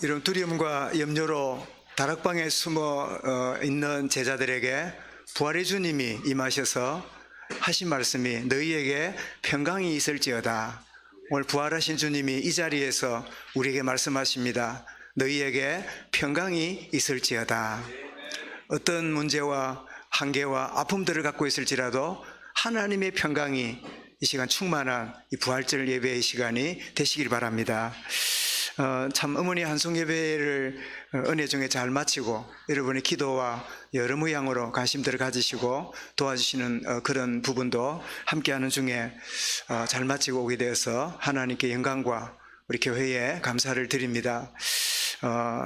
이런 두려움과 염려로 다락방에 숨어 있는 제자들에게 부활의 주님이 임하셔서 하신 말씀이 너희에게 평강이 있을지어다. 오늘 부활하신 주님이 이 자리에서 우리에게 말씀하십니다. 너희에게 평강이 있을지어다. 어떤 문제와 한계와 아픔들을 갖고 있을지라도 하나님의 평강이 이 시간 충만한 이 부활절 예배의 시간이 되시길 바랍니다. 참 어머니 한송 예배를 은혜 중에 잘 마치고 여러분의 기도와 여러 모양으로 관심들을 가지시고 도와주시는 그런 부분도 함께하는 중에 잘 마치고 오게 되어서 하나님께 영광과 우리 교회에 감사를 드립니다.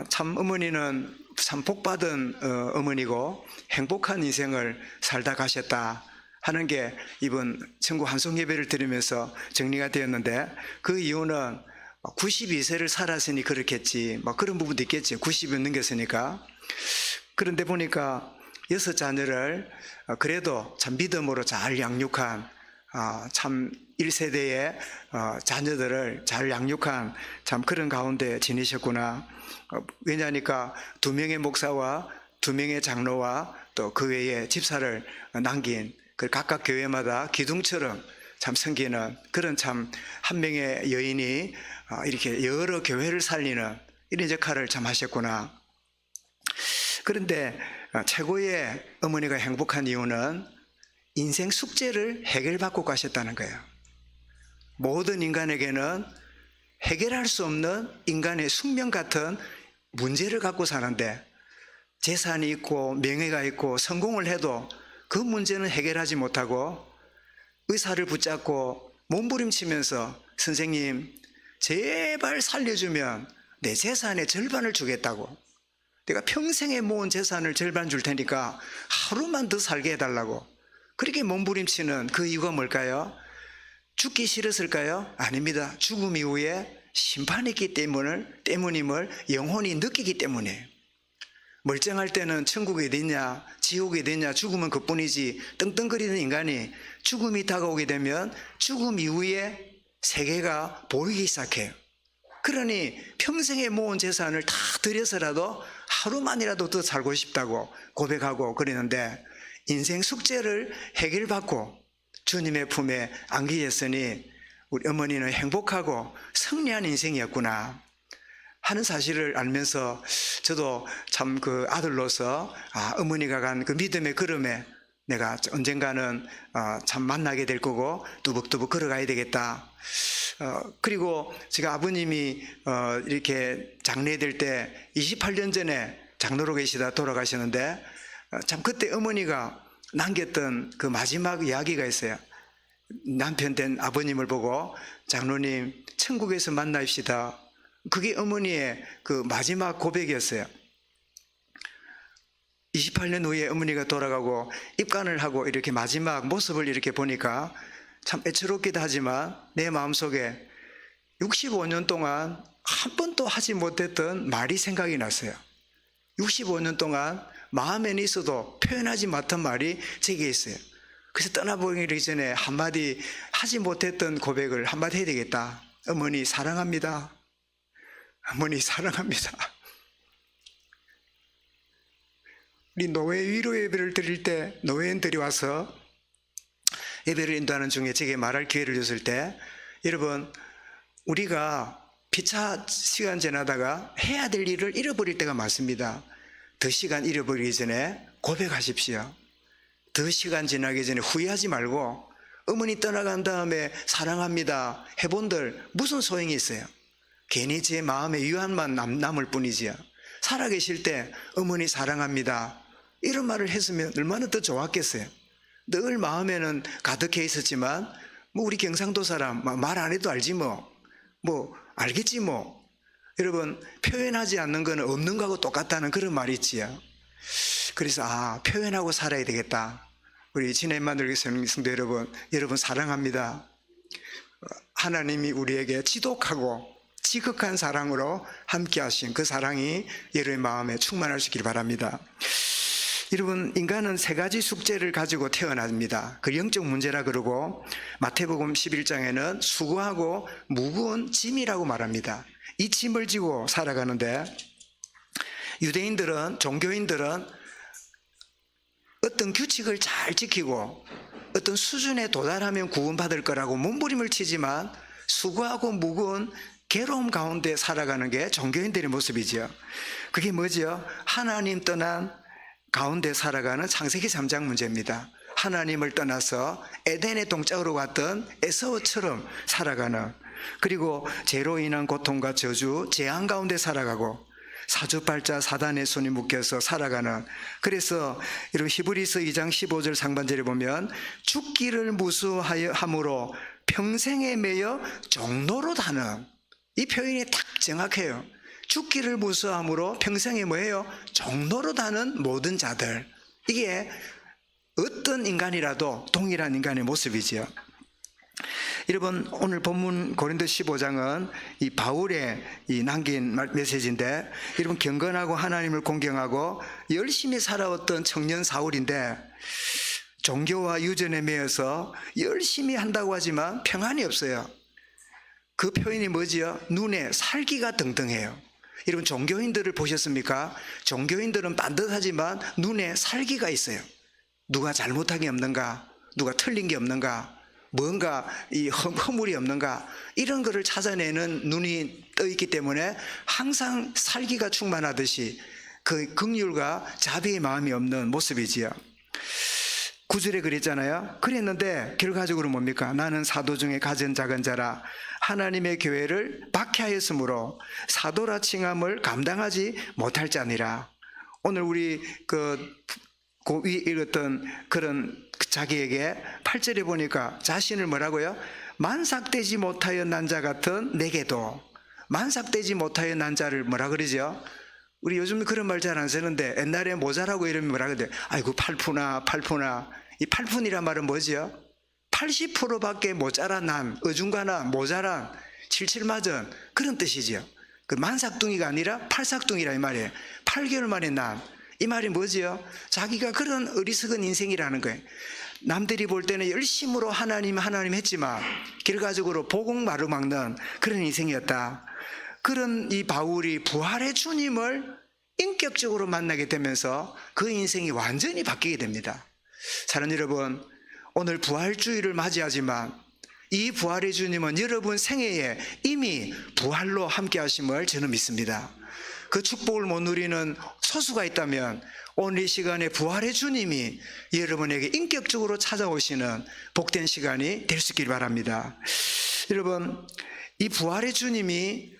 참 어머니는 참 복받은 어머니고 행복한 인생을 살다 가셨다 하는 게 이번 천국 한송 예배를 드리면서 정리가 되었는데, 그 이유는 92세를 살았으니 그렇겠지, 그런 부분도 있겠지. 90이 넘겼으니까. 그런데 보니까 6자녀를 그래도 참 믿음으로 잘 양육한, 참 1세대의 자녀들을 잘 양육한 참 그런 가운데 지내셨구나. 왜냐하니까 2명의 목사와 2명의 장로와 또 그 외에 집사를 남긴 그 각각 교회마다 기둥처럼 참 섬기는 그런 참 한 명의 여인이 이렇게 여러 교회를 살리는 이런 역할을 참 하셨구나. 그런데 최고의 어머니가 행복한 이유는 인생 숙제를 해결받고 가셨다는 거예요. 모든 인간에게는 해결할 수 없는 인간의 숙명 같은 문제를 갖고 사는데, 재산이 있고 명예가 있고 성공을 해도 그 문제는 해결하지 못하고 의사를 붙잡고 몸부림치면서 선생님 제발 살려주면 내 재산의 절반을 주겠다고, 내가 평생에 모은 재산을 절반 줄 테니까 하루만 더 살게 해달라고 그렇게 몸부림치는 그 이유가 뭘까요? 죽기 싫었을까요? 아닙니다. 죽음 이후에 심판이 있기 때문임을 영혼이 느끼기 때문에. 멀쩡할 때는 천국이 어디냐, 지옥이 어디냐, 죽음은 그뿐이지 떵떵거리는 인간이 죽음이 다가오게 되면 죽음 이후에 세계가 보이기 시작해요. 그러니 평생에 모은 재산을 다 들여서라도 하루만이라도 더 살고 싶다고 고백하고 그러는데, 인생 숙제를 해결받고 주님의 품에 안기셨으니 우리 어머니는 행복하고 승리한 인생이었구나 하는 사실을 알면서 저도 참 그 아들로서 어머니가 간 그 믿음의 걸음에 내가 언젠가는 참 만나게 될 거고 뚜벅뚜벅 걸어가야 되겠다. 그리고 제가 아버님이 이렇게 장례될 때 28년 전에 장로로 계시다 돌아가셨는데, 참 그때 어머니가 남겼던 그 마지막 이야기가 있어요. 남편 된 아버님을 보고 장로님 천국에서 만납시다. 그게 어머니의 그 마지막 고백이었어요. 28년 후에 어머니가 돌아가고 입관을 하고 이렇게 마지막 모습을 이렇게 보니까 참 애처롭기도 하지만 내 마음속에 65년 동안 한 번도 하지 못했던 말이 생각이 났어요. 65년 동안 마음에는 있어도 표현하지 못한 말이 제게 있어요. 그래서 떠나보기 전에 한마디 하지 못했던 고백을 한마디 해야 되겠다. 어머니 사랑합니다. 어머니 사랑합니다. 우리 노회 위로 예배를 드릴 때 노회원들이 와서 예배를 인도하는 중에 제게 말할 기회를 줬을 때, 여러분 우리가 피차 시간 지나다가 해야 될 일을 잃어버릴 때가 많습니다. 더 시간 잃어버리기 전에 고백하십시오. 더 시간 지나기 전에 후회하지 말고 어머니 떠나간 다음에 사랑합니다 해본들 무슨 소용이 있어요? 괜히 제 마음에 유한만 남을 뿐이지요. 살아계실 때 어머니 사랑합니다 이런 말을 했으면 얼마나 더 좋았겠어요. 늘 마음에는 가득해 있었지만 우리 경상도 사람 말 안 해도 알지 뭐 알겠지 뭐. 여러분 표현하지 않는 거는 없는 거하고 똑같다는 그런 말이 있지요. 그래서 표현하고 살아야 되겠다. 우리 진해만들 성도 여러분 사랑합니다. 하나님이 우리에게 지독하고 지극한 사랑으로 함께 하신 그 사랑이 여러분의 마음에 충만하시길 바랍니다. 여러분, 인간은 세 가지 숙제를 가지고 태어납니다. 그 영적 문제라 그러고 마태복음 11장에는 수고하고 무거운 짐이라고 말합니다. 이 짐을 지고 살아가는데, 유대인들은, 종교인들은 어떤 규칙을 잘 지키고 어떤 수준에 도달하면 구원받을 거라고 몸부림을 치지만 수고하고 무거운 괴로움 가운데 살아가는 게 종교인들의 모습이죠. 그게 뭐죠? 하나님 떠난 가운데 살아가는 창세기 3장 문제입니다. 하나님을 떠나서 에덴의 동쪽으로 갔던 에서처럼 살아가는, 그리고 죄로 인한 고통과 저주, 재앙 가운데 살아가고 사주팔자 사단의 손이 묶여서 살아가는, 그래서 여러분 히브리서 2장 15절 상반절에 보면 죽기를 무수하여 함으로 평생에 매여 종로로 다는, 이 표현이 딱 정확해요. 죽기를 무수함으로 평생에 뭐예요? 종로로 다는 모든 자들. 이게 어떤 인간이라도 동일한 인간의 모습이지요. 여러분, 오늘 본문 고린도 15장은 이 바울의 이 남긴 메시지인데, 여러분 경건하고 하나님을 공경하고 열심히 살아왔던 청년 사울인데 종교와 유전에 매여서 열심히 한다고 하지만 평안이 없어요. 그 표현이 뭐지요? 눈에 살기가 등등해요. 여러분 종교인들을 보셨습니까? 종교인들은 반듯하지만 눈에 살기가 있어요. 누가 잘못한 게 없는가? 누가 틀린 게 없는가? 뭔가 이 허물이 없는가? 이런 거를 찾아내는 눈이 떠 있기 때문에 항상 살기가 충만하듯이 그 긍휼과 자비의 마음이 없는 모습이지요. 9절에 그랬잖아요. 그랬는데 결과적으로 뭡니까? 나는 사도 중에 가진 작은 자라 하나님의 교회를 박해하였으므로 사도라 칭함을 감당하지 못할 자니라. 오늘 우리 위 읽었던 그런 자기에게 8절에 보니까 자신을 뭐라고요? 만삭되지 못하여 난 자 같은 내게도, 만삭되지 못하여 난 자를 뭐라 그러죠? 우리 요즘 그런 말 잘 안 쓰는데 옛날에 모자라고 이러면 뭐라 그래? 아이고 팔푸나. 이 팔푼이란 말은 뭐죠? 80%밖에 모자란 난, 어중간한 모자란 칠칠맞은 그런 뜻이지요. 그 만삭둥이가 아니라 팔삭둥이라 이 말이에요. 8개월 만에 난, 이 말이 뭐지요? 자기가 그런 어리석은 인생이라는 거예요. 남들이 볼 때는 열심으로 하나님 했지만 결과적으로 보공 마루막는 그런 인생이었다. 그런 이 바울이 부활의 주님을 인격적으로 만나게 되면서 그 인생이 완전히 바뀌게 됩니다. 사랑하는 여러분, 오늘 부활주의를 맞이하지만 이 부활의 주님은 여러분 생애에 이미 부활로 함께 하심을 저는 믿습니다. 그 축복을 못 누리는 소수가 있다면 오늘 이 시간에 부활의 주님이 여러분에게 인격적으로 찾아오시는 복된 시간이 될 수 있기를 바랍니다. 여러분, 이 부활의 주님이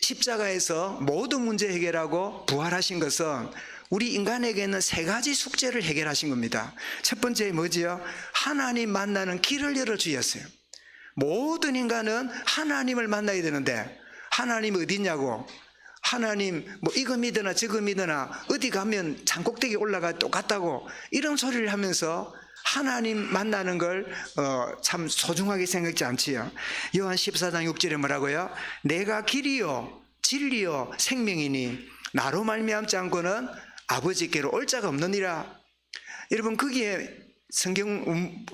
십자가에서 모든 문제 해결하고 부활하신 것은 우리 인간에게는 세 가지 숙제를 해결하신 겁니다. 첫 번째 뭐지요? 하나님 만나는 길을 열어주셨어요. 모든 인간은 하나님을 만나야 되는데 하나님 어디 있냐고, 하나님 뭐 이거 믿으나 저거 믿으나 어디 가면 산꼭대기 올라가 똑같다고 이런 소리를 하면서 하나님 만나는 걸 참 소중하게 생각지 않지요. 요한 14장 6절에 뭐라고요? 내가 길이요 진리요 생명이니 나로 말미암지 않고는 아버지께로 올 자가 없느니라. 여러분 거기에 성경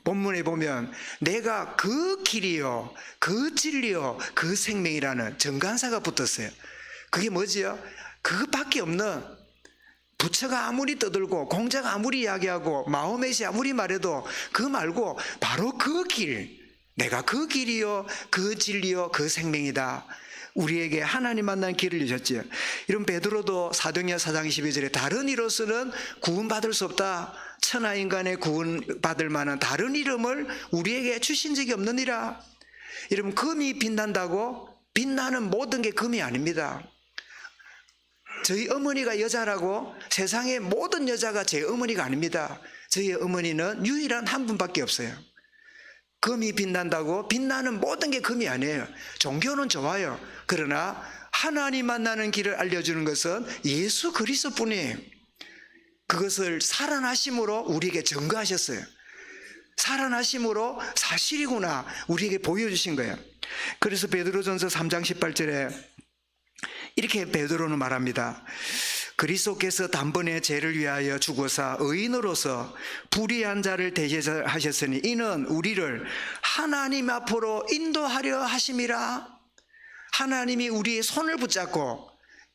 본문에 보면 내가 그 길이요 그 진리요 그 생명이라는 정관사가 붙었어요. 그게 뭐지요? 그것밖에 없는, 부처가 아무리 떠들고 공자가 아무리 이야기하고 마호메시 아무리 말해도 그 말고 바로 그 길, 내가 그 길이요 그 진리요 그 생명이다. 우리에게 하나님 만난 길을 주셨지요. 이런 베드로도 사도행전 4장 22절에 다른 이로서는 구원받을 수 없다. 천하 인간의 구원받을 만한 다른 이름을 우리에게 주신 적이 없느니라. 여러분 금이 빛난다고 빛나는 모든 게 금이 아닙니다. 저희 어머니가 여자라고 세상의 모든 여자가 제 어머니가 아닙니다. 저희 어머니는 유일한 한 분밖에 없어요. 금이 빛난다고 빛나는 모든 게 금이 아니에요. 종교는 좋아요. 그러나 하나님 만나는 길을 알려주는 것은 예수 그리스도뿐이에요. 그것을 살아나심으로 우리에게 증거하셨어요. 살아나심으로 사실이구나 우리에게 보여주신 거예요. 그래서 베드로전서 3장 18절에 이렇게 베드로는 말합니다. 그리스도께서 단번에 죄를 위하여 죽으사 의인으로서 불의한 자를 대제하셨으니 이는 우리를 하나님 앞으로 인도하려 하심이라. 하나님이 우리의 손을 붙잡고,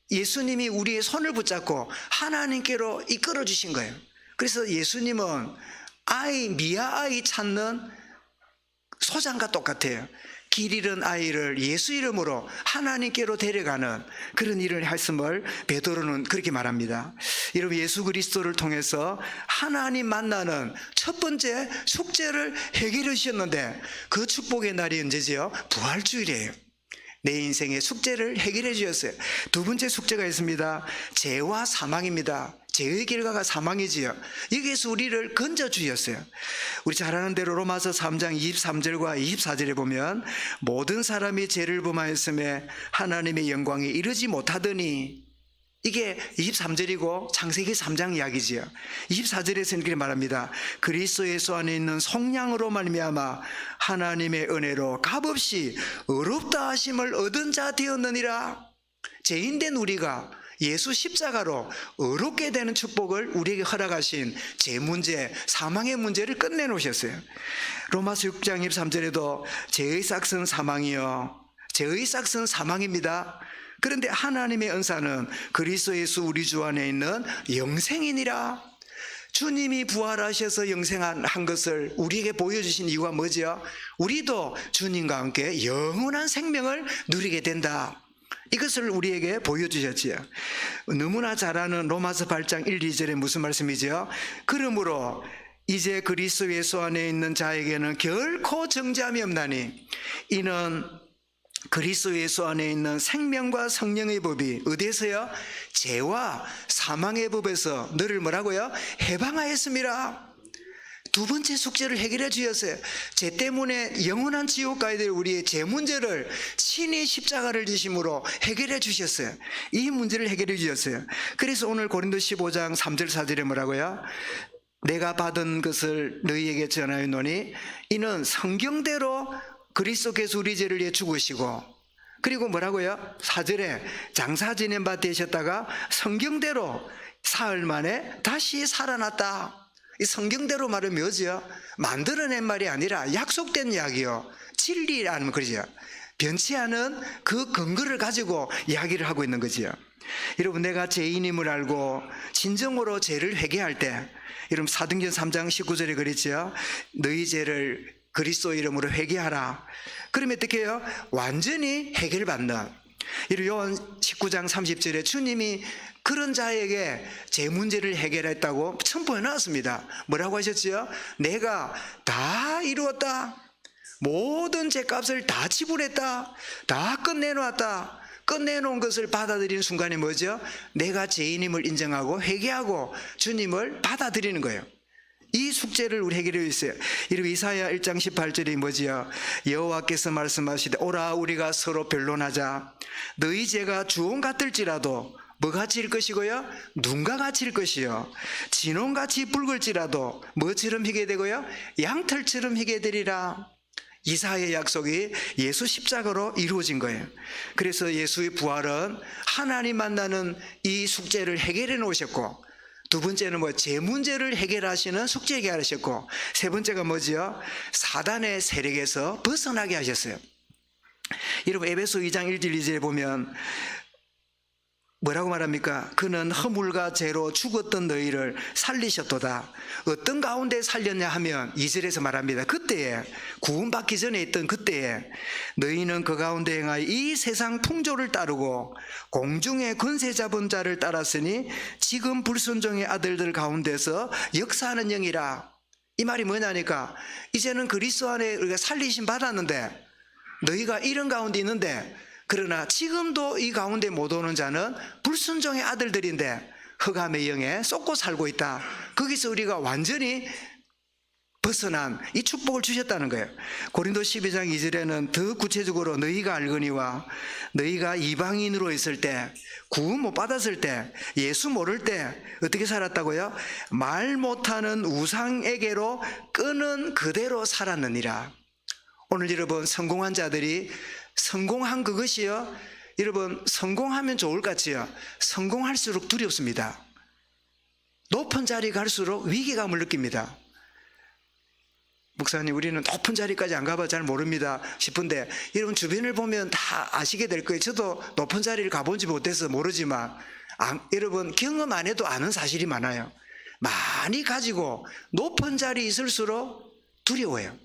예수님이 우리의 손을 붙잡고 하나님께로 이끌어 주신 거예요. 그래서 예수님은 미아 아이 찾는 소장과 똑같아요. 길 잃은 아이를 예수 이름으로 하나님께로 데려가는 그런 일을 했음을 베드로는 그렇게 말합니다. 여러분, 예수 그리스도를 통해서 하나님 만나는 첫 번째 숙제를 해결해 주셨는데, 그 축복의 날이 언제지요? 부활주일이에요. 내 인생의 숙제를 해결해 주셨어요. 두 번째 숙제가 있습니다. 죄와 사망입니다. 죄의 결과가 사망이지요. 여기에서 우리를 건져 주셨어요. 우리 잘 아는 대로 로마서 3장 23절과 24절에 보면 모든 사람이 죄를 범하였음에 하나님의 영광에 이르지 못하더니, 이게 23절이고 창세기 3장 이야기지요. 24절에서는 이렇게 말합니다. 그리스도 예수 안에 있는 속량으로 말미암아 하나님의 은혜로 값없이 의롭다 하심을 얻은 자 되었느니라. 죄인된 우리가 예수 십자가로 의롭게 되는 축복을 우리에게 허락하신 죄 문제, 사망의 문제를 끝내놓으셨어요. 로마서 6장 23절에도 죄의 싹은 사망이요, 죄의 싹은 사망입니다. 그런데 하나님의 은사는 그리스도 예수 우리 주 안에 있는 영생이니라. 주님이 부활하셔서 영생한 것을 우리에게 보여주신 이유가 뭐죠? 우리도 주님과 함께 영원한 생명을 누리게 된다. 이것을 우리에게 보여주셨지요. 너무나 잘 아는 로마서 8장 1, 2절에 무슨 말씀이죠? 그러므로 이제 그리스도 예수 안에 있는 자에게는 결코 정죄함이 없나니 이는 그리스도 예수 안에 있는 생명과 성령의 법이 어디에서요? 죄와 사망의 법에서 너를 뭐라고요? 해방하였습니다. 두 번째 숙제를 해결해 주셨어요. 죄 때문에 영원한 지옥 가야 될 우리의 죄 문제를 친히 십자가를 지심으로 해결해 주셨어요. 이 문제를 해결해 주셨어요. 그래서 오늘 고린도 15장 3절 4절에 뭐라고요? 내가 받은 것을 너희에게 전하였노니 이는 성경대로 그리스도께서 우리 죄를 위해 죽으시고, 그리고 뭐라고요? 4절에 장사 지낸 바 되셨다가 성경대로 사흘 만에 다시 살아났다. 이 성경대로 말하면 뭐죠? 만들어낸 말이 아니라 약속된 이야기요, 진리라는 거죠. 변치 않은 그 근거를 가지고 이야기를 하고 있는 거지요. 여러분, 내가 죄인임을 알고 진정으로 죄를 회개할 때, 여러분 사도행전 3장 19절에 그랬죠. 너희 죄를 그리스도 이름으로 회개하라. 그러면 어떻게 해요? 완전히 해결받는. 요한 19장 30절에 주님이 그런 자에게 제 문제를 해결했다고 선포해 놨습니다. 뭐라고 하셨지요? 내가 다 이루었다. 모든 죄값을 다 지불했다. 다 끝내놓았다. 끝내놓은 것을 받아들이는 순간이 뭐죠? 내가 죄인임을 인정하고 회개하고 주님을 받아들이는 거예요. 이 숙제를 우리 해결해 있어요. 이러면 이사야 1장 18절이 뭐지요? 여호와께서 말씀하시되 오라 우리가 서로 변론하자. 너희 죄가 주홍 같을지라도 뭐같이일 것이고요? 눈과 같이일 것이요, 진홍같이 붉을지라도 뭐처럼 희게 되고요? 양털처럼 희게 되리라. 이사야의 약속이 예수 십자가로 이루어진 거예요. 그래서 예수의 부활은 하나님 만나는 이 숙제를 해결해 놓으셨고, 두 번째는 죄 문제를 해결하시는 숙제 해결하셨고, 세 번째가 뭐지요? 사단의 세력에서 벗어나게 하셨어요. 여러분 에베소 2장 1절 2절에 보면 뭐라고 말합니까? 그는 허물과 죄로 죽었던 너희를 살리셨도다. 어떤 가운데 살렸냐 하면 2절에서 말합니다. 그때에, 구원받기 전에 있던 그때에 너희는 그 가운데 행하여 이 세상 풍조를 따르고 공중의 권세 잡은 자를 따랐으니 지금 불순종의 아들들 가운데서 역사하는 영이라. 이 말이 뭐냐니까, 이제는 그리스도 안에 우리가 살리심 받았는데 너희가 이런 가운데 있는데, 그러나 지금도 이 가운데 못 오는 자는 불순종의 아들들인데 흑암의 영에 쏟고 살고 있다. 거기서 우리가 완전히 벗어난 이 축복을 주셨다는 거예요. 고린도 12장 2절에는 더 구체적으로 너희가 알거니와 너희가 이방인으로 있을 때, 구원 못 받았을 때, 예수 모를 때 어떻게 살았다고요? 말 못하는 우상에게로 끄는 그대로 살았느니라. 오늘 여러분, 성공한 자들이 성공한 그것이요, 여러분 성공하면 좋을 것 같지요? 성공할수록 두렵습니다. 높은 자리 갈수록 위기감을 느낍니다. 목사님, 우리는 높은 자리까지 안 가봐 잘 모릅니다 싶은데, 여러분 주변을 보면 다 아시게 될 거예요. 저도 높은 자리를 가보지 못해서 모르지만 여러분 경험 안 해도 아는 사실이 많아요. 많이 가지고 높은 자리에 있을수록 두려워요.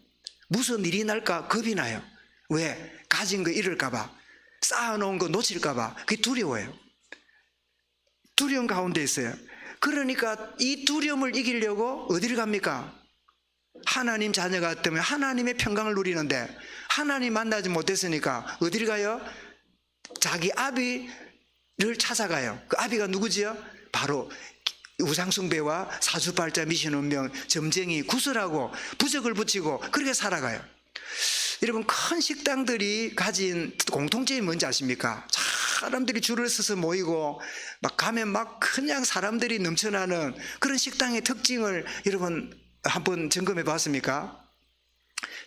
무슨 일이 날까 겁이 나요. 왜? 가진 거 잃을까 봐, 쌓아놓은 거 놓칠까 봐. 그게 두려워요. 두려움 가운데 있어요. 그러니까 이 두려움을 이기려고 어디를 갑니까? 하나님 자녀가 되면 하나님의 평강을 누리는데, 하나님 만나지 못했으니까 어디를 가요? 자기 아비를 찾아가요. 그 아비가 누구지요? 바로 우상숭배와 사주팔자 미신운명 점쟁이 구슬하고 부적을 붙이고 그렇게 살아가요. 여러분 큰 식당들이 가진 공통점이 뭔지 아십니까? 사람들이 줄을 서서 모이고 막 가면 막 그냥 사람들이 넘쳐나는 그런 식당의 특징을 여러분 한번 점검해 봤습니까?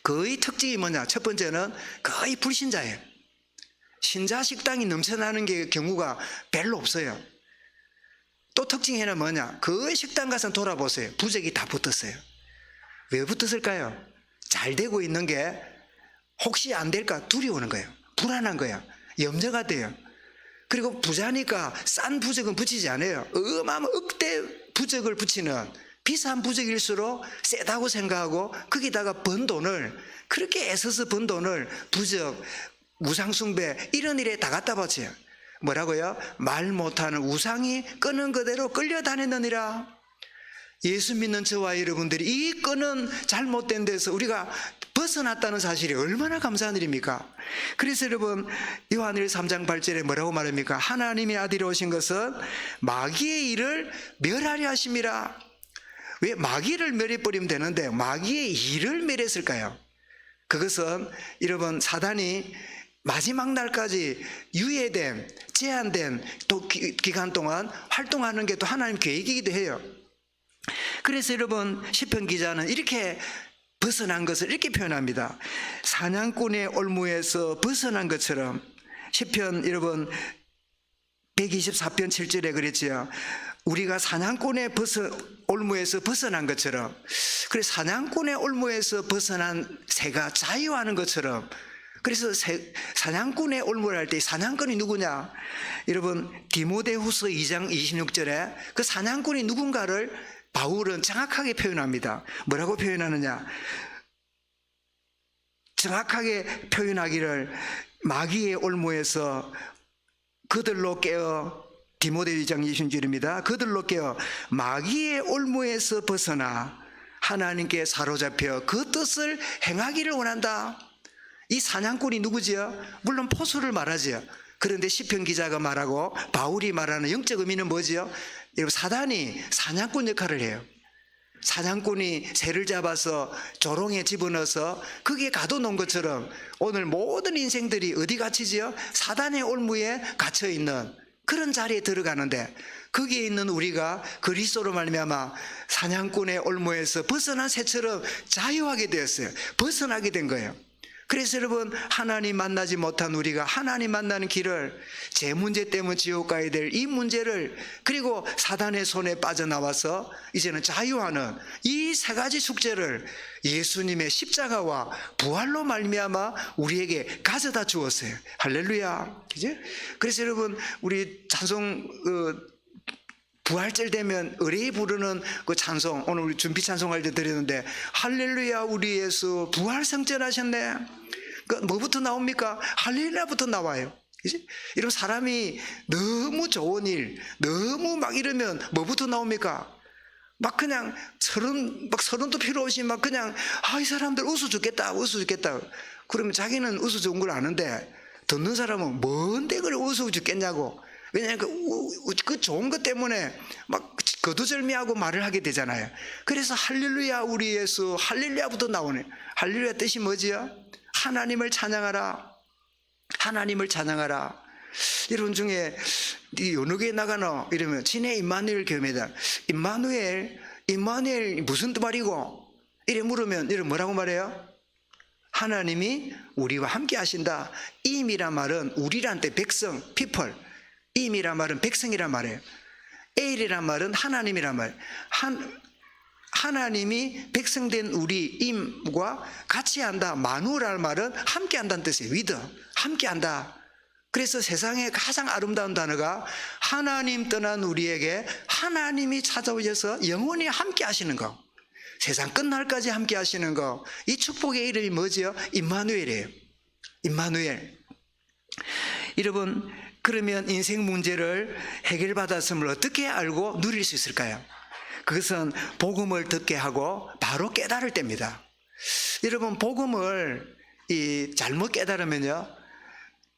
거의 특징이 뭐냐? 첫 번째는 거의 불신자예요. 신자 식당이 넘쳐나는 게 경우가 별로 없어요. 또 특징이 하나 뭐냐? 그 식당 가서 돌아보세요. 부적이 다 붙었어요. 왜 붙었을까요? 잘 되고 있는 게 혹시 안 될까 두려워하는 거예요. 불안한 거예요. 염려가 돼요. 그리고 부자니까 싼 부적은 붙이지 않아요. 어마어마한 억대 부적을 붙이는, 비싼 부적일수록 세다고 생각하고 거기다가 번 돈을, 그렇게 애써서 번 돈을 부적, 우상숭배 이런 일에 다 갖다 바쳐요. 뭐라고요? 말 못하는 우상이 끄는 그대로 끌려다니느니라. 예수 믿는 저와 여러분들이 이 끄는 잘못된 데서 우리가 벗어났다는 사실이 얼마나 감사한 일입니까? 그래서 여러분 요한일서 3장 8절에 뭐라고 말합니까? 하나님의 아들이 오신 것은 마귀의 일을 멸하려 하심이라. 왜 마귀를 멸해버리면 되는데 마귀의 일을 멸했을까요? 그것은 여러분 사단이 마지막 날까지 유예된, 제한된 또 기간 동안 활동하는 게 또 하나님 계획이기도 해요. 그래서 여러분 시편 기자는 이렇게 벗어난 것을 이렇게 표현합니다. 사냥꾼의 올무에서 벗어난 것처럼. 시편 여러분 124편 7절에 그랬지요. 우리가 사냥꾼의 올무에서 벗어난 것처럼. 그래서 사냥꾼의 올무에서 벗어난 새가 자유하는 것처럼. 그래서 사냥꾼의 올무를 할 때 사냥꾼이 누구냐? 여러분 디모데후서 2장 26절에 그 사냥꾼이 누군가를 바울은 정확하게 표현합니다. 뭐라고 표현하느냐? 정확하게 표현하기를 마귀의 올무에서 그들로 깨어, 디모데 2장 26절입니다. 그들로 깨어 마귀의 올무에서 벗어나 하나님께 사로잡혀 그 뜻을 행하기를 원한다. 이 사냥꾼이 누구지요? 물론 포수를 말하지요. 그런데 시편 기자가 말하고 바울이 말하는 영적 의미는 뭐지요? 여러분 사단이 사냥꾼 역할을 해요. 사냥꾼이 새를 잡아서 조롱에 집어넣어서 거기에 가둬놓은 것처럼 오늘 모든 인생들이 어디 갇히지요? 사단의 올무에 갇혀있는 그런 자리에 들어가는데, 거기에 있는 우리가 그리스도로 말미암아 사냥꾼의 올무에서 벗어난 새처럼 자유하게 되었어요. 벗어나게 된 거예요. 그래서 여러분 하나님 만나지 못한 우리가 하나님 만나는 길을, 제 문제 때문에 지옥 가야 될 이 문제를, 그리고 사단의 손에 빠져나와서 이제는 자유하는 이 세 가지 숙제를 예수님의 십자가와 부활로 말미암아 우리에게 가져다 주었어요. 할렐루야. 그죠? 그래서 여러분 우리 찬송 부활절 되면 의뢰이 부르는 그 찬송, 오늘 우리 준비 찬송할 때 드렸는데, 할렐루야 우리 예수 부활 성전하셨네. 그 뭐부터 나옵니까? 할렐루야부터 나와요. 그치? 이런 사람이 너무 좋은 일, 너무 막 이러면 뭐부터 나옵니까? 막 그냥 서른도 필요 없이 막 그냥 이 사람들 웃어 죽겠다. 그러면 자기는 웃어 좋은 걸 아는데 듣는 사람은 뭔데 그래 웃어 죽겠냐고. 왜냐하면 그 좋은 것 때문에 막 거두절미하고 말을 하게 되잖아요. 그래서 할렐루야 우리 예수, 할렐루야부터 나오네. 할렐루야 뜻이 뭐지요? 하나님을 찬양하라. 하나님을 찬양하라. 여러분 중에 어느 교회 나가노? 이러면 진해 임마누엘 교회입니다. 임마누엘 무슨 말이고? 이래 물으면 여러분 뭐라고 말해요? 하나님이 우리와 함께 하신다. 임이란 말은 우리란 때 백성, people. 임이란 말은 백성이란 말이에요. 엘이란 말은 하나님이란 말이에요. 하나님이 백성된 우리 임과 같이 한다. 마누라는 말은 함께 한다는 뜻이에요. with, 함께 한다. 그래서 세상에 가장 아름다운 단어가 하나님 떠난 우리에게 하나님이 찾아오셔서 영원히 함께 하시는 거, 세상 끝날까지 함께 하시는 거, 이 축복의 이름이 뭐지요? 임마누엘이에요. 임마누엘. 여러분, 그러면 인생 문제를 해결받았음을 어떻게 알고 누릴 수 있을까요? 그것은 복음을 듣게 하고 바로 깨달을 때입니다. 여러분, 복음을 잘못 깨달으면요,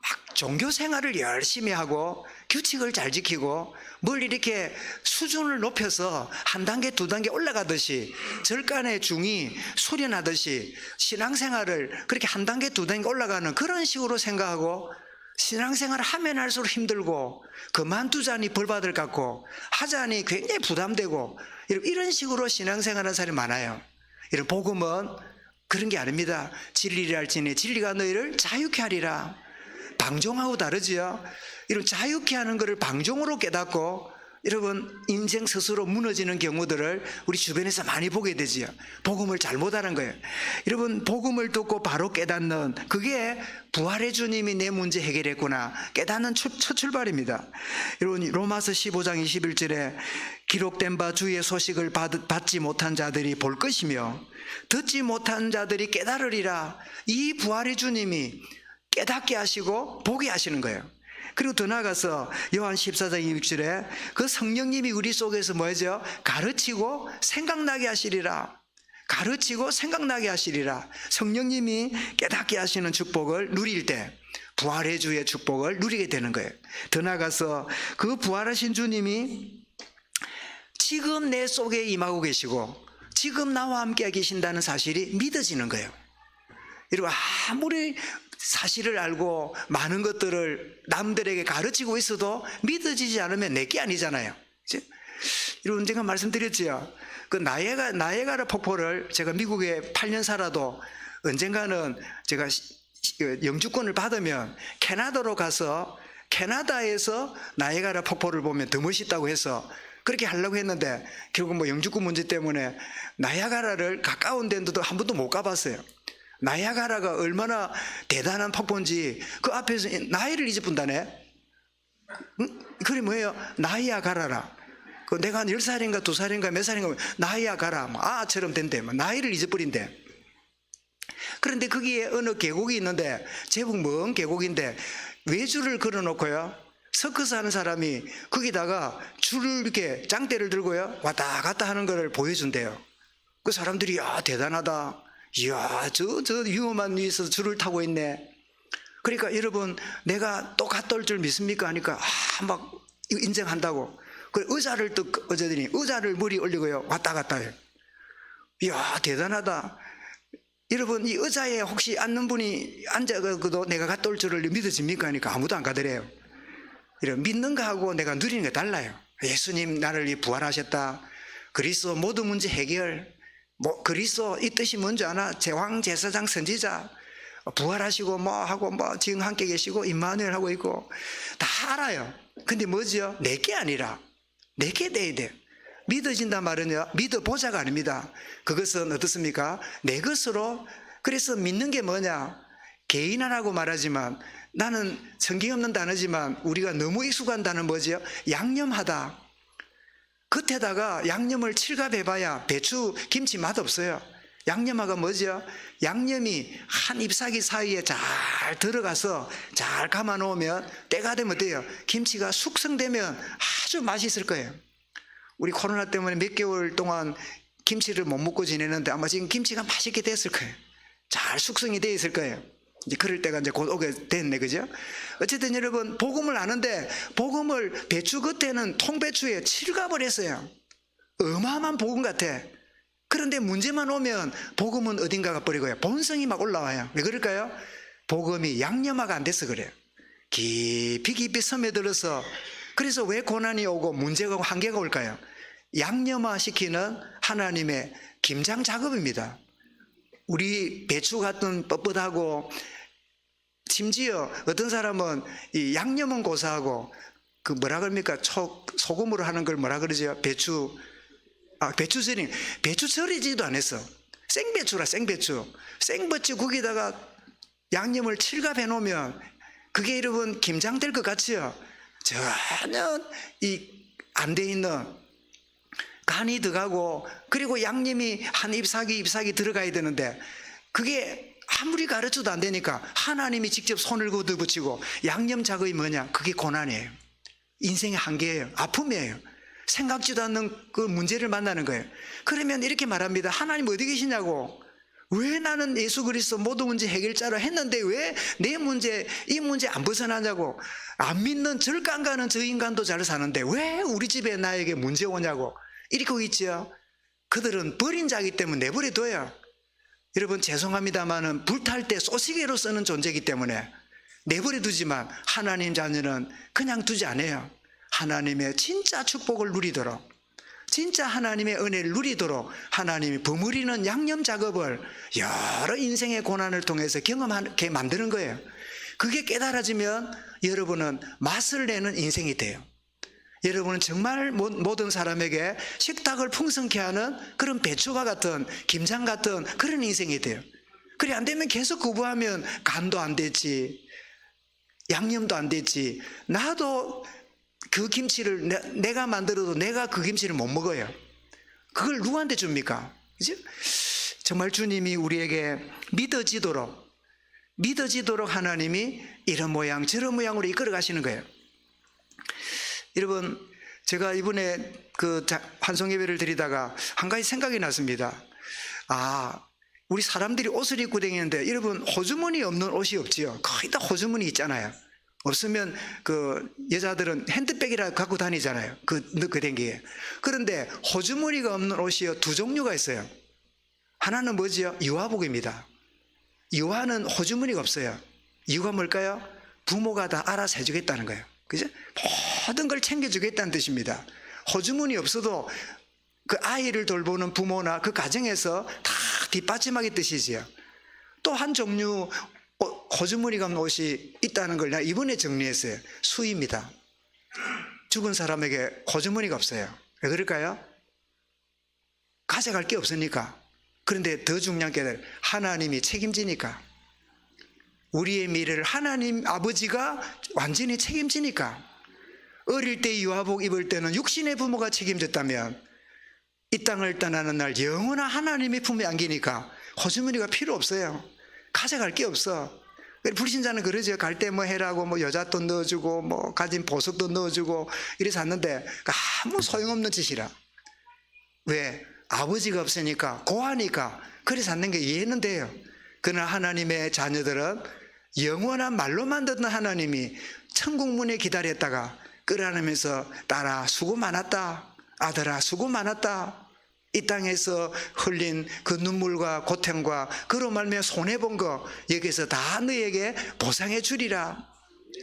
막 종교 생활을 열심히 하고 규칙을 잘 지키고 뭘 이렇게 수준을 높여서 한 단계 두 단계 올라가듯이 절간의 중이 수련하듯이 신앙생활을 그렇게 한 단계 두 단계 올라가는 그런 식으로 생각하고 신앙생활을 하면 할수록 힘들고 그만두자니 벌받을 것 같고 하자니 굉장히 부담되고 이런 식으로 신앙생활하는 사람이 많아요. 이런 복음은 그런 게 아닙니다. 진리를 알지니 진리가 너희를 자유케 하리라. 방종하고 다르지요. 이런 자유케 하는 것을 방종으로 깨닫고 여러분 인생 스스로 무너지는 경우들을 우리 주변에서 많이 보게 되지요. 복음을 잘못하는 거예요. 여러분, 복음을 듣고 바로 깨닫는 그게 부활의 주님이 내 문제 해결했구나 깨닫는 첫 출발입니다. 여러분, 로마서 15장 21절에 기록된 바 주의 소식을 받지 못한 자들이 볼 것이며 듣지 못한 자들이 깨달으리라. 이 부활의 주님이 깨닫게 하시고 보게 하시는 거예요. 그리고 더 나아가서 요한 14장 26절에 그 성령님이 우리 속에서 뭐죠? 가르치고 생각나게 하시리라. 가르치고 생각나게 하시리라. 성령님이 깨닫게 하시는 축복을 누릴 때 부활의 주의 축복을 누리게 되는 거예요. 더 나아가서 그 부활하신 주님이 지금 내 속에 임하고 계시고 지금 나와 함께 계신다는 사실이 믿어지는 거예요. 여러분, 아무리 사실을 알고 많은 것들을 남들에게 가르치고 있어도 믿어지지 않으면 내게 아니잖아요. 여러분, 제가 말씀드렸죠. 그 나이아가라 폭포를 제가 미국에 8년 살아도 언젠가는 제가 영주권을 받으면 캐나다로 가서 캐나다에서 나이아가라 폭포를 보면 더 멋있다고 해서 그렇게 하려고 했는데 결국 뭐 영주권 문제 때문에 나이아가라를 가까운 데도 한 번도 못 가봤어요. 나이아가라가 얼마나 대단한 폭포인지 그 앞에서 나이를 잊어본다네. 그게 뭐예요? 나이아가라라. 그 내가 한 10살인가 2살인가 몇 살인가 나이아가라 아처럼 된대. 나이를 잊어버린대. 그런데 거기에 어느 계곡이 있는데 제법 먼 계곡인데 외줄을 걸어놓고요, 서커스 하는 사람이 거기다가 줄을 이렇게 장대를 들고요 왔다 갔다 하는 것을 보여준대요. 그 사람들이 야 대단하다, 이야 저 위험한 위에서 줄을 타고 있네. 그러니까 여러분, 내가 또 갔다 올 줄 믿습니까 하니까 막 인정한다고. 그 의자를 또 어쩌더니 의자를 머리 올리고요 왔다 갔다 해요. 이야 대단하다. 여러분, 이 의자에 혹시 앉는 분이 앉아도 내가 갔다 올 줄을 믿어집니까 하니까 아무도 안 가더래요. 믿는 거하고 내가 누리는 게 달라요. 예수님 나를 부활하셨다, 그리스도 모든 문제 해결, 그리스도 이 뜻이 뭔지 아나? 제왕 제사장 선지자 부활하시고 하고 지금 함께 계시고 임마누엘 하고 있고 다 알아요. 근데 뭐지요? 내게 아니라 내게 돼야 돼요. 믿어진다 말은요, 믿어보자가 아닙니다. 그것은 어떻습니까? 내 것으로. 그래서 믿는 게 뭐냐? 개인화라고 말하지만 나는 성경 없는 단어지만 우리가 너무 익숙한 단어는 뭐지요? 양념하다. 겉에다가 양념을 칠갑해봐야 배추, 김치 맛없어요. 양념화가 뭐죠? 양념이 한 잎사귀 사이에 잘 들어가서 잘 감아놓으면 때가 되면 어때요? 김치가 숙성되면 아주 맛있을 거예요. 우리 코로나 때문에 몇 개월 동안 김치를 못 먹고 지내는데 아마 지금 김치가 맛있게 됐을 거예요. 잘 숙성이 되어 있을 거예요. 이제 그럴 때가 이제 곧 오게 됐네, 그죠? 어쨌든 여러분, 복음을 아는데 복음을 배추 겉에는 통배추에 칠갑을 했어요. 어마어마한 복음 같아. 그런데 문제만 오면 복음은 어딘가 가버리고요, 본성이 막 올라와요. 왜 그럴까요? 복음이 양념화가 안 돼서 그래요. 깊이 스며들어서. 그래서 왜 고난이 오고 문제가 오고 한계가 올까요? 양념화 시키는 하나님의 김장 작업입니다. 우리 배추 같은 뻣뻣하고, 심지어 어떤 사람은 이 양념은 고소하고 그 뭐라 그럽니까? 소금으로 하는 걸 뭐라 그러죠? 배추절임. 배추 절이지도 않았어. 생배추라, 생배추. 생배추 국에다가 양념을 칠갑해 놓으면 그게 여러분 김장될 것 같지요? 전혀 안 돼 있는, 간이 들어가고, 그리고 양념이 한 잎사귀 들어가야 되는데, 그게 아무리 가르쳐도 안 되니까 하나님이 직접 손을 걷어붙이고 양념 작업이 뭐냐? 그게 고난이에요. 인생의 한계예요. 아픔이에요. 생각지도 않는 그 문제를 만나는 거예요. 그러면 이렇게 말합니다. 하나님 어디 계시냐고. 왜 나는 예수 그리스도 모든 문제 해결자로 했는데 왜 내 문제, 이 문제 안 벗어나냐고. 안 믿는 절간 가는 저 인간도 잘 사는데 왜 우리 집에 나에게 문제 오냐고. 이렇게 있죠. 그들은 버린 자이기 때문에 내버려둬요. 여러분 죄송합니다만은 불탈 때 소시계로 쓰는 존재이기 때문에 내버려두지만, 하나님 자녀는 그냥 두지 않아요. 하나님의 진짜 축복을 누리도록, 진짜 하나님의 은혜를 누리도록 하나님이 버무리는 양념 작업을 여러 인생의 고난을 통해서 경험하게 만드는 거예요. 그게 깨달아지면 여러분은 맛을 내는 인생이 돼요. 여러분은 정말 모든 사람에게 식탁을 풍성케 하는 그런 배추와 같은, 김장 같은 그런 인생이 돼요. 그래 안 되면 계속 거부하면 간도 안 되지, 양념도 안 되지. 나도 그 김치를 내가 만들어도 내가 그 김치를 못 먹어요. 그걸 누구한테 줍니까? 그죠? 정말 주님이 우리에게 믿어지도록 하나님이 이런 모양 저런 모양으로 이끌어 가시는 거예요. 여러분, 제가 이번에 그 환송 예배를 드리다가 한 가지 생각이 났습니다. 우리 사람들이 옷을 입고 다니는데 여러분, 호주머니 없는 옷이 없지요. 거의 다 호주머니 있잖아요. 없으면 그 여자들은 핸드백이라 갖고 다니잖아요. 그 댕기에. 그런데 호주머니가 없는 옷이 두 종류가 있어요. 하나는 뭐지요? 유아복입니다. 유아는 호주머니가 없어요. 이유가 뭘까요? 부모가 다 알아서 해주겠다는 거예요. 그죠? 모든 걸 챙겨주겠다는 뜻입니다. 호주머니 없어도 그 아이를 돌보는 부모나 그 가정에서 다 뒷받침하기 뜻이지요. 또 한 종류 호주머니가 없는 옷이 있다는 걸 내가 이번에 정리했어요. 수입니다. 죽은 사람에게 호주머니가 없어요. 왜 그럴까요? 가져갈 게 없으니까. 그런데 더 중요한 게 하나님이 책임지니까. 우리의 미래를 하나님 아버지가 완전히 책임지니까. 어릴 때 유아복 입을 때는 육신의 부모가 책임졌다면 이 땅을 떠나는 날 영원한 하나님의 품에 안기니까 호주머니가 필요 없어요. 가져갈 게 없어. 불신자는 그러죠. 갈 때 뭐 해라고 뭐 여잣돈 넣어주고 뭐 가진 보석도 넣어주고 이래서 샀는데 아무 소용없는 짓이라. 왜? 아버지가 없으니까, 고하니까. 그래서 샀는 게 이해는 돼요. 그러나 하나님의 자녀들은 영원한 말로만 듣는 하나님이 천국 문에 기다렸다가 끌어안으면서 딸아 수고 많았다, 아들아 수고 많았다, 이 땅에서 흘린 그 눈물과 고통과 그로 말미암아 손해본 거 여기서 다 너에게 보상해 주리라.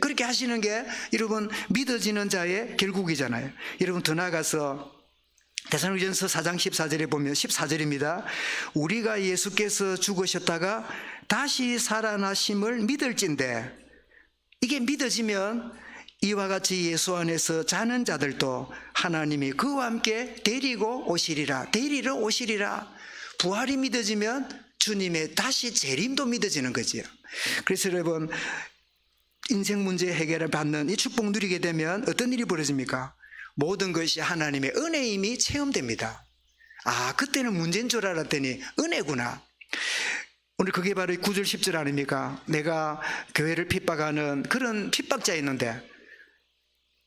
그렇게 하시는 게 여러분 믿어지는 자의 결국이잖아요. 여러분 더 나아가서 데살로니가전서 4장 14절에 보면 14절입니다. 우리가 예수께서 죽으셨다가 다시 살아나심을 믿을진대. 이게 믿어지면 이와 같이 예수 안에서 자는 자들도 하나님이 그와 함께 데리러 오시리라. 부활이 믿어지면 주님의 다시 재림도 믿어지는 거지요. 그래서 여러분 인생 문제 해결을 받는 이 축복 누리게 되면 어떤 일이 벌어집니까? 모든 것이 하나님의 은혜임이 체험됩니다. 그때는 문제인 줄 알았더니 은혜구나. 오늘 그게 바로 9절 10절 아닙니까? 내가 교회를 핍박하는 그런 핍박자 있는데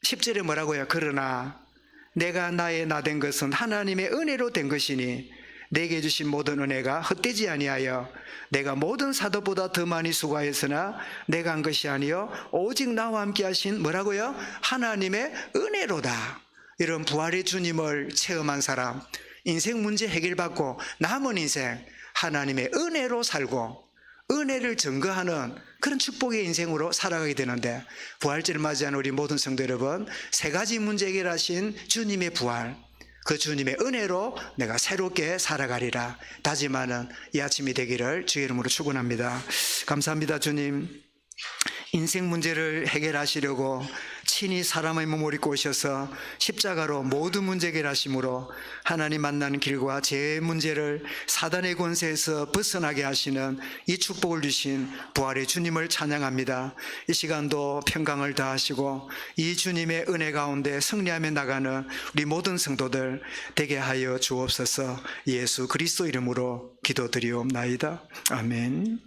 10절에 뭐라고요? 그러나 내가 나의 나 된 것은 하나님의 은혜로 된 것이니 내게 주신 모든 은혜가 헛되지 아니하여 내가 모든 사도보다 더 많이 수고하였으나 내가 한 것이 아니요 오직 나와 함께 하신 뭐라고요? 하나님의 은혜로다. 이런 부활의 주님을 체험한 사람, 인생 문제 해결받고 남은 인생 하나님의 은혜로 살고 은혜를 증거하는 그런 축복의 인생으로 살아가게 되는데, 부활절을 맞이하는 우리 모든 성도 여러분, 세 가지 문제 해결하신 주님의 부활, 그 주님의 은혜로 내가 새롭게 살아가리라 다짐하는 이 아침이 되기를 주의 이름으로 축원합니다. 감사합니다. 주님, 인생 문제를 해결하시려고 친히 사람의 몸을 입고 오셔서 십자가로 모든 문제 해결하심으로 하나님 만나는 길과 제 문제를 사단의 권세에서 벗어나게 하시는 이 축복을 주신 부활의 주님을 찬양합니다. 이 시간도 평강을 다하시고 이 주님의 은혜 가운데 승리하며 나가는 우리 모든 성도들 되게 하여 주옵소서. 예수 그리스도 이름으로 기도드리옵나이다. 아멘.